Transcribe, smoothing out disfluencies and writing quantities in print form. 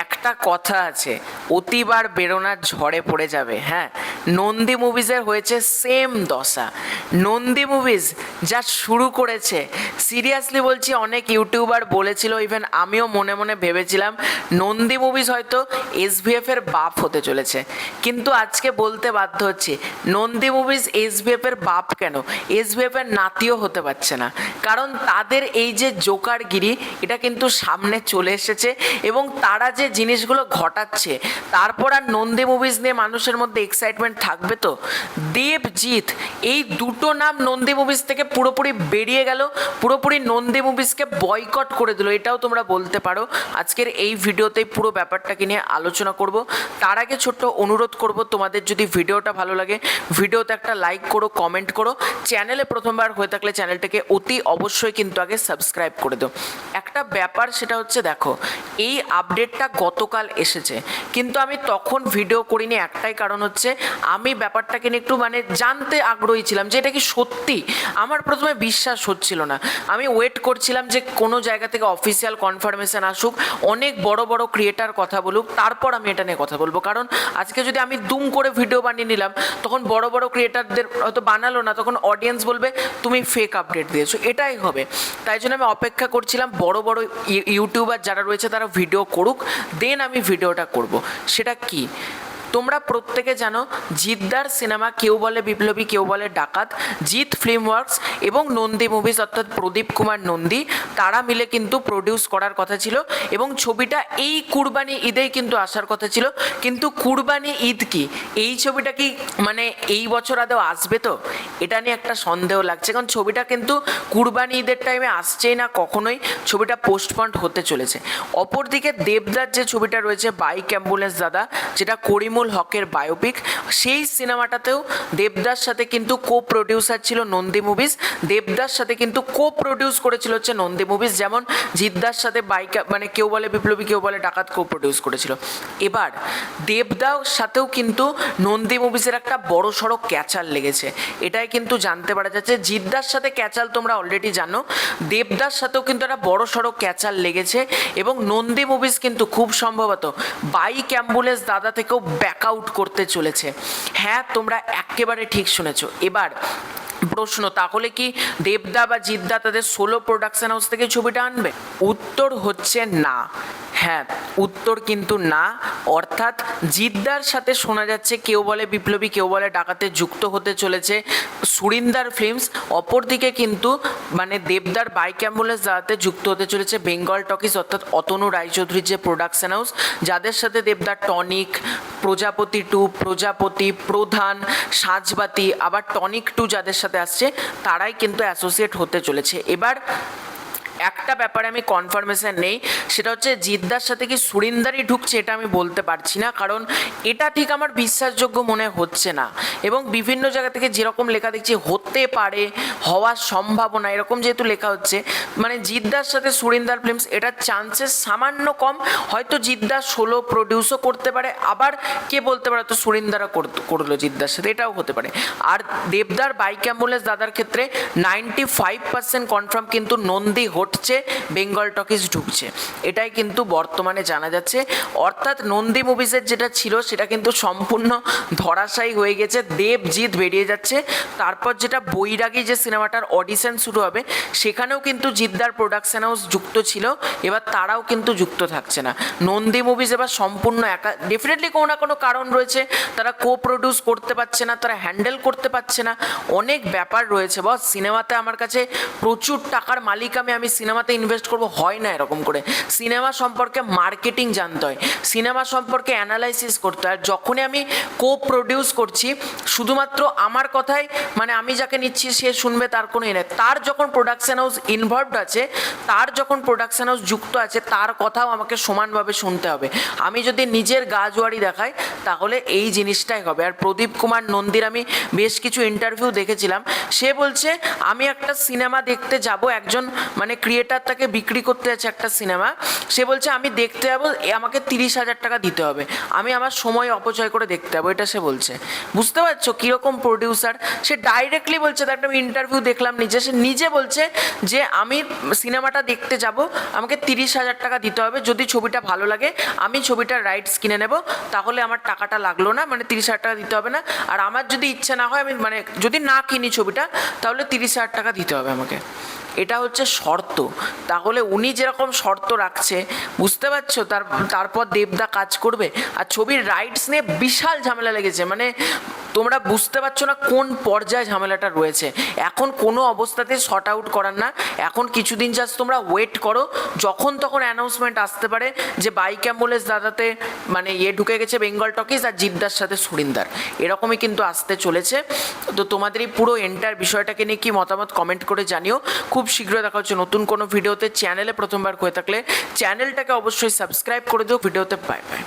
একটা কথা আছে, অতিবার বেরোনার ঝড়ে পড়ে যাবে। হ্যাঁ, নন্দী মুভিজের হয়েছে সেম দশা। নন্দী মুভিজ যা শুরু করেছে, সিরিয়াসলি বলছি, অনেক ইউটিউবার বলেছিল, ইভেন আমিও মনে মনে ভেবেছিলাম নন্দী মুভিজ হয়তো এসভিএফ এর বাপ হতে চলেছে। কিন্তু আজকে বলতে বাধ্য হচ্ছি, নন্দী মুভিজ এসভিএফ এর বাপ কেন, এসভিএফ এর নাতিও হতে পারছে না। কারণ তাদের এই যে জোকারগিরি, এটা কিন্তু সামনে চলে এসেছে এবং তারা যে জিনিসগুলো ঘটাচ্ছে, তারপর আর নন্দী মুভিজ নিয়ে মানুষের মধ্যে এক্সাইটমেন্ট থাকবে? তো দেবজিৎ, এই দুটো নাম নন্দী মুভিজ থেকে পুরোপুরি বেরিয়ে গেল, পুরোপুরি নন্দী মুভিজকে বয়কট করে দিল, এটাও তোমরা বলতে পারো। আজকের এই ভিডিওতেই পুরো ব্যাপারটাকে নিয়ে আলোচনা করব। তার আগে ছোট্ট অনুরোধ করব, তোমাদের যদি ভিডিওটা ভালো লাগে ভিডিওতে একটা লাইক করো, কমেন্ট করো, চ্যানেলে প্রথমবার হয়ে থাকলে চ্যানেলটাকে অতি অবশ্যই কিন্তু আগে সাবস্ক্রাইব করে দাও। একটা ব্যাপার সেটা হচ্ছে, দেখো, এই আপডেটটা গতকাল এসেছে, কিন্তু আমি তখন ভিডিও করিনি, একটাই কারণ হচ্ছে আমি ব্যাপারটাকে নিয়ে একটু জানতে আগ্রহী ছিলাম যে এটা কি সত্যি। আমার প্রথমে বিশ্বাস হচ্ছিল না, আমি ওয়েট করছিলাম যে কোনো জায়গা থেকে অফিসিয়াল কনফার্মেশন আসুক, অনেক বড় বড় ক্রিয়েটার কথা বলুক, তারপর আমি এটা নিয়ে কথা বলবো। কারণ আজকে যদি আমি দুম করে ভিডিও বানিয়ে নিলাম, তখন বড় বড় ক্রিয়েটারদের হয়তো বানালো না, তখন অডিয়েন্স বলবে তুমি ফেক আপডেট দিয়েছো, এটাই হবে। তাই জন্য আমি অপেক্ষা করছিলাম বড় বড় ইউটিউবার যারা রয়েছে তারা ভিডিও করুক, দেন আমি ভিডিওটা করব। সেটা কি, তোমরা প্রত্যেকে জানো, জিদ্দার সিনেমা কেউ বলে বিপ্লবী, কেউ বলে ডাকাত, জিৎ ফিল্ম ওয়ার্কস এবং নন্দী মুভিজ অর্থাৎ প্রদীপ কুমার নন্দী, তারা মিলে কিন্তু প্রডিউস করার কথা ছিল এবং ছবিটা এই কুরবানি ঈদেই কিন্তু আসার কথা ছিল। কিন্তু কুরবানি ঈদ কি, এই ছবিটা কি এই বছর আদৌ আসবে? তো এটা নিয়ে একটা সন্দেহ লাগছে, কারণ ছবিটা কিন্তু কুরবানি ঈদের টাইমে আসছেই না কখনোই, ছবিটা পোস্টপন্ড হতে চলেছে। অপরদিকে দেবদার যে ছবিটা রয়েছে বাইক অ্যাম্বুলেন্স দাদা, যেটা করিমুল হকের বায়োপিক, সেই সিনেমাটাতেও দেবদার সাথে কিন্তু কো প্রডিউসার ছিল নন্দী মুভিজ, দেবদার সাথে কিন্তু কো প্রডিউস করেছিল হচ্ছে নন্দী মুভিজ, যেমন জিদ্দার সাথে বাইক কেউ বলে বিপ্লবী, কেউ বলে ডাকাত কো প্রডিউস করেছিল। এবার দেবদার সাথেও কিন্তু নন্দী মুভিজের একটা বড় সড়ো ক্যাচাল লেগেছে, এটাই কিন্তু জানতে পারা যাচ্ছে। জিদ্দার সাথে ক্যাচাল তোমরা অলরেডি জানো, দেবদার সাথেও কিন্তু একটা বড় সড়ো ক্যাচাল লেগেছে এবং নন্দী মুভিজ কিন্তু খুব সম্ভবত বাইক অ্যাম্বুলেন্স দাদা থেকেও ব্যাকআউট করতে চলেছে। হ্যাঁ, তোমরা একেবারে ঠিক শুনেছো। এবার প্রশ্ন, তাহলে কি দেবদা বা জিদ্দা তাদের সোলো প্রোডাকশন হাউস থেকে ছবিটা আনবে? উত্তর হচ্ছে না। হ্যাঁ, উত্তর কিন্তু না। অর্থাৎ জিদ্দার সাথে শোনা যাচ্ছে কেউ বলে বিপ্লবী, কেউ বলে ডাকাতে যুক্ত হতে চলেছে সুরিন্দার ফিল্মস। অপরদিকে কিন্তু দেবদার বাইক অ্যাম্বুলেন্স দাদাতে যুক্ত হতে চলেছে বেঙ্গল টকিজ অর্থাৎ অতনু রায়চৌধুরীর যে প্রোডাকশন হাউস, যাদের সাথে দেবদার টনিক, প্রজাপতি 2, প্রজাপতি, প্রধান, সাজবাতি, আবার টনিক 2 যাদের সাথে আসছে, তারাই কিন্তু অ্যাসোসিয়েট হতে চলেছে। এবার একটা ব্যাপারে আমি কনফার্মেশন নেই, সেটা হচ্ছে জিদ্দার সাথে কি সুরিন্দারই ঢুকছে, এটা আমি বলতে পারছি না, কারণ এটা ঠিক আমার বিশ্বাসযোগ্য মনে হচ্ছে না। এবং বিভিন্ন জায়গা থেকে যেরকম লেখা দেখছি হতে পারে, হওয়ার সম্ভাবনা, এরকম যেহেতু লেখা হচ্ছে, জিদ্দার সাথে সুরিন্দার ফিল্মস, এটার চান্সেস সামান্য কম। হয়তো জিদ্দার সোলো প্রডিউসও করতে পারে, আবার কে বলতে পারে তো সুরিন্দারা করলো জিদ্দার সাথে, এটাও হতে পারে। আর দেবদার বাইক অ্যাম্বুলেন্স দাদার ক্ষেত্রে 95% কনফার্ম কিন্তু নন্দী হচ্ছে, বেঙ্গল টকিজ ঢুকছে, এটাই কিন্তু বর্তমানে জানা যাচ্ছে। অর্থাৎ নন্দী মুভিজের যেটা ছিল সেটা কিন্তু সম্পূর্ণ ধরাশায়ী হয়ে গেছে, দেবজিৎ বেরিয়ে যাচ্ছে। তারপর যেটা বৈরাগী যে সিনেমাটার অডিশন শুরু হবে, সেখানেও কিন্তু জিদ্দার প্রোডাকশন হাউস যুক্ত ছিল, এবার তারাও কিন্তু যুক্ত থাকছে না। নন্দী মুভিজ এবার সম্পূর্ণ একা, ডেফিনেটলি কোনো না কোনো কারণ রয়েছে, তারা কো প্রডিউস করতে পারছে না, তারা হ্যান্ডেল করতে পারছে না, অনেক ব্যাপার রয়েছে। বস, সিনেমাতে আমার কাছে প্রচুর টাকার মালিক, আমি সিনেমাতে ইনভেস্ট করব, হয় না এরকম করে। সিনেমা সম্পর্কে মার্কেটিং জানতে হয়, সিনেমা সম্পর্কে অ্যানালাইসিস করতে হয়। যখনই আমি কো প্রডিউস করছি, শুধুমাত্র আমার কথাই আমি যাকে নিচ্ছি সে শুনবে তার কোনো নেই, তার যখন প্রোডাকশন হাউস ইনভলভড আছে, তার যখন প্রোডাকশন হাউস যুক্ত আছে, তার কথাও আমাকে সমানভাবে শুনতে হবে। আমি যদি নিজের গাজোয়ারি দেখাই তাহলে এই জিনিসটাই হবে। আর প্রদীপ কুমার নন্দীর আমি বেশ কিছু ইন্টারভিউ দেখেছিলাম, সে বলছে আমি একটা সিনেমা দেখতে যাব, একজন ক্রিয়েটারটাকে বিক্রি করতে যাচ্ছে একটা সিনেমা, সে বলছে আমি দেখতে যাবো, আমাকে 30,000 টাকা দিতে হবে, আমি আমার সময় অপচয় করে দেখতে যাবো, এটা সে বলছে। বুঝতে পারছো কীরকম প্রডিউসার? সে ডাইরেক্টলি বলছে, তার একটা ইন্টারভিউ দেখলাম নিজে, সে নিজে বলছে যে আমি সিনেমাটা দেখতে যাব, আমাকে 30,000 টাকা দিতে হবে, যদি ছবিটা ভালো লাগে আমি ছবিটার রাইটস কিনে নেব, তাহলে আমার টাকাটা লাগলো না, মানে 30,000 টাকা দিতে হবে না। আর আমার যদি ইচ্ছে না হয়, আমি মানে যদি না কিনি ছবিটা, তাহলে 30,000 টাকা দিতে হবে আমাকে। এটা হচ্ছে শর্ত। তাহলে উনি যেরকম শর্ত রাখছে, বুঝতে পারছো, তারপর দেবদা কাজ করবে। আর ছবির রাইটস নিয়ে বিশাল ঝামেলা লেগেছে, মানে তোমরা বুঝতে পারছো না কোন পর্যায়ে ঝামেলাটা রয়েছে। এখন কোনো অবস্থাতে শর্ট আউট করার না, এখন কিছুদিন জাস্ট তোমরা ওয়েট করো, যখন তখন অ্যানাউন্সমেন্ট আসতে পারে যে বাইক অ্যাম্বুলেন্স দাদাতে মানে ঢুকে গেছে বেঙ্গল টকিজ আর জিদ্দার সাথে সুরিন্দার, এরকমই কিন্তু আসতে চলেছে। তো তোমাদের এই পুরো এন্টার বিষয়টাকে নিয়ে কি মতামত কমেন্ট করে জানিও। খুব শীঘ্রই দেখা হচ্ছে নতুন কোনো ভিডিওতে। চ্যানেলে প্রথমবার হয়ে থাকলে চ্যানেলটাকে অবশ্যই সাবস্ক্রাইব করে দিও। ভিডিওতে বাই বাই।